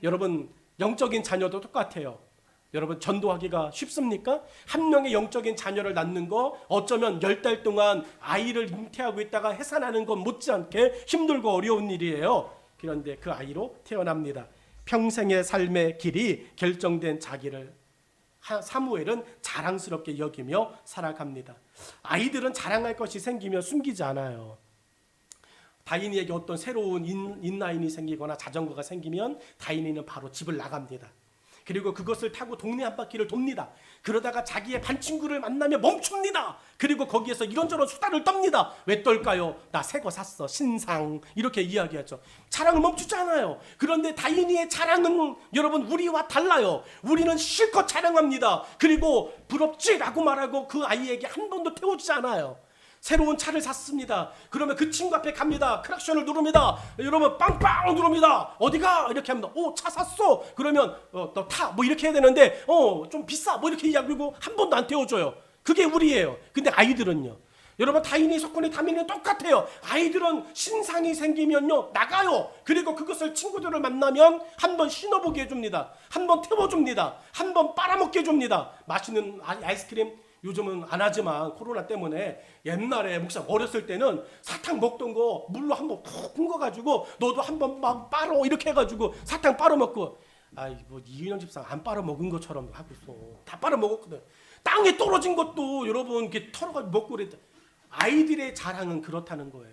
여러분 영적인 자녀도 똑같아요. 여러분 전도하기가 쉽습니까? 한 명의 영적인 자녀를 낳는 거 어쩌면 10달 동안 아이를 잉태하고 있다가 해산하는 것 못지않게 힘들고 어려운 일이에요. 그런데 그 아이로 태어납니다. 평생의 삶의 길이 결정된 자기를 사무엘은 자랑스럽게 여기며 살아갑니다. 아이들은 자랑할 것이 생기면 숨기지 않아요. 다인이에게 어떤 새로운 인라인이 생기거나 자전거가 생기면 다인이는 바로 집을 나갑니다. 그리고 그것을 타고 동네 한 바퀴를 돕니다. 그러다가 자기의 반 친구를 만나며 멈춥니다. 그리고 거기에서 이런저런 수다를 떱니다. 왜 떨까요? 나 새 거 샀어, 신상, 이렇게 이야기하죠. 자랑을 멈추지 않아요. 그런데 다인이의 자랑은 여러분 우리와 달라요. 우리는 실컷 자랑합니다. 그리고 부럽지라고 말하고 그 아이에게 한 번도 태워주지 않아요. 새로운 차를 샀습니다. 그러면 그 친구 앞에 갑니다. 크락션을 누릅니다. 여러분 빵빵 누릅니다. 어디가? 이렇게 합니다. 오, 차 샀어. 그러면 너 타. 뭐 이렇게 해야 되는데 좀 비싸. 뭐 이렇게 이야기하고 한 번도 안 태워줘요. 그게 우리예요. 근데 아이들은요. 여러분 다인이 석훈이 다민이는 똑같아요. 아이들은 신상이 생기면요 나가요. 그리고 그것을 친구들을 만나면 한 번 신어보게 해줍니다. 한 번 태워줍니다. 한 번 빨아먹게 해줍니다. 맛있는 아이스크림 요즘은 안 하지만 코로나 때문에 옛날에 목사 어렸을 때는 사탕 먹던 거 물로 한번 푹 헹궈가지고 너도 한번 막 빨어 이렇게 해가지고 사탕 빨아 먹고, 아이 뭐 이윤영 집사 안 빨아 먹은 것처럼 하고 있어. 다 빨아 먹었거든. 땅에 떨어진 것도 여러분 이렇게 털어가지고 먹고 그랬다. 아이들의 자랑은 그렇다는 거예요.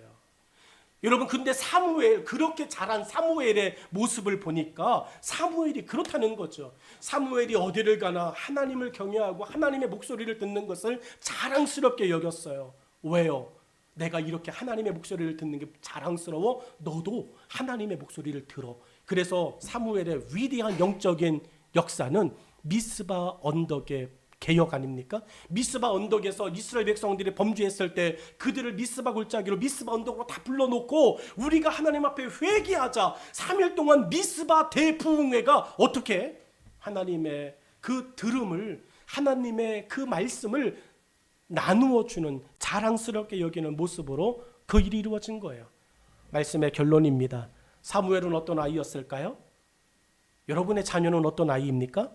여러분 근데 사무엘, 그렇게 자란 사무엘의 모습을 보니까 사무엘이 그렇다는 거죠. 사무엘이 어디를 가나 하나님을 경외하고 하나님의 목소리를 듣는 것을 자랑스럽게 여겼어요. 왜요? 내가 이렇게 하나님의 목소리를 듣는 게 자랑스러워? 너도 하나님의 목소리를 들어. 그래서 사무엘의 위대한 영적인 역사는 미스바 언덕의 개혁 아닙니까? 미스바 언덕에서 이스라엘 백성들이 범죄했을 때 그들을 미스바 골짜기로 미스바 언덕으로 다 불러놓고 우리가 하나님 앞에 회개하자 3일 동안 미스바 대부흥회가 어떻게 하나님의 그 들음을, 하나님의 그 말씀을 나누어 주는 자랑스럽게 여기는 모습으로 그 일이 이루어진 거예요. 말씀의 결론입니다. 사무엘은 어떤 아이였을까요? 여러분의 자녀는 어떤 아이입니까?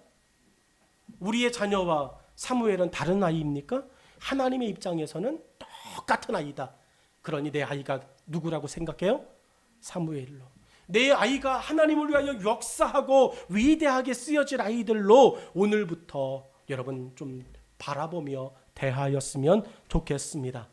우리의 자녀와 사무엘은 다른 아이입니까? 하나님의 입장에서는 똑같은 아이다. 그러니 내 아이가 누구라고 생각해요? 사무엘로. 내 아이가 하나님을 위하여 역사하고 위대하게 쓰여질 아이들로 오늘부터 여러분 좀 바라보며 대하였으면 좋겠습니다.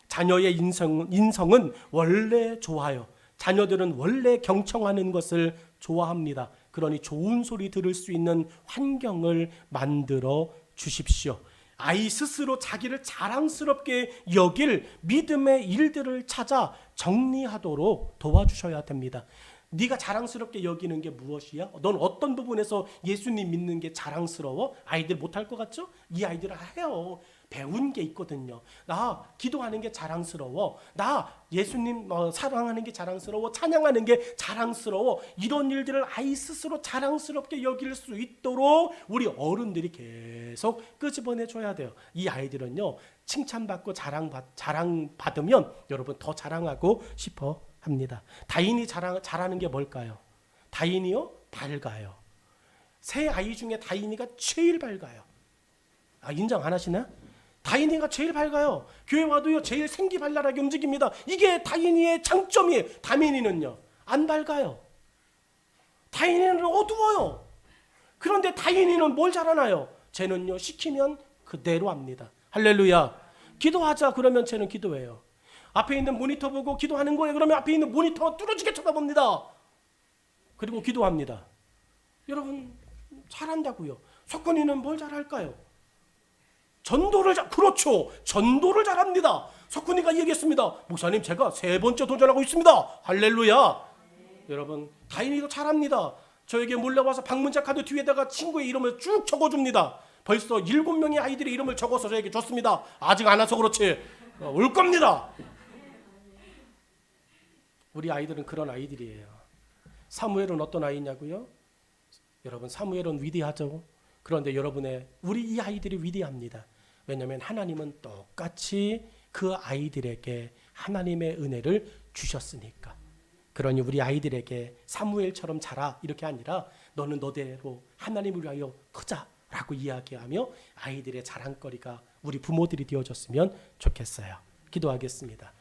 자녀의 인성은 원래 좋아요. 자녀들은 원래 경청하는 것을 좋아합니다. 그러니 좋은 소리 들을 수 있는 환경을 만들어 주십시오. 아이 스스로 자기를 자랑스럽게 여길 믿음의 일들을 찾아 정리하도록 도와주셔야 됩니다. 네가 자랑스럽게 여기는 게 무엇이야? 넌 어떤 부분에서 예수님 믿는 게 자랑스러워? 아이들 못할 것 같죠? 이 아이들은 해요. 배운 게 있거든요. 나 기도하는 게 자랑스러워. 나 예수님 사랑하는 게 자랑스러워. 찬양하는 게 자랑스러워. 이런 일들을 아이 스스로 자랑스럽게 여길 수 있도록 우리 어른들이 계속 끄집어내 줘야 돼요. 이 아이들은요, 칭찬받고 자랑받으면 여러분 더 자랑하고 싶어 합니다. 다인이 잘하는 게 뭘까요? 다인이요? 밝아요. 세 아이 중에 다인이가 제일 밝아요. 인정 안 하시나? 다인이가 제일 밝아요. 교회 와도요 제일 생기발랄하게 움직입니다. 이게 다인이의 장점이에요. 다민이는요 안 밝아요. 다인이는 어두워요. 그런데 다인이는 뭘 잘하나요? 쟤는요 시키면 그대로 합니다. 할렐루야. 기도하자 그러면 쟤는 기도해요. 앞에 있는 모니터 보고 기도하는 거예요. 그러면 앞에 있는 모니터 뚫어지게 쳐다봅니다. 그리고 기도합니다. 여러분 잘한다고요. 석건이는 뭘 잘할까요? 그렇죠. 전도를 잘합니다. 석훈이가 얘기했습니다. 목사님 제가 3번째 도전하고 있습니다. 할렐루야. 여러분 다인이도 잘합니다. 저에게 몰래 와서 방문자 카드 뒤에다가 친구의 이름을 쭉 적어줍니다. 벌써 7명의 아이들의 이름을 적어서 저에게 줬습니다. 아직 안 와서 그렇지 올 겁니다. 우리 아이들은 그런 아이들이에요. 사무엘은 어떤 아이냐고요? 여러분 사무엘은 위대하죠. 그런데 우리 이 아이들이 위대합니다. 왜냐하면 하나님은 똑같이 그 아이들에게 하나님의 은혜를 주셨으니까. 그러니 우리 아이들에게 사무엘처럼 자라 이렇게 아니라 너는 너대로 하나님을 위하여 크자라고 이야기하며 아이들의 자랑거리가 우리 부모들이 되어줬으면 좋겠어요. 기도하겠습니다.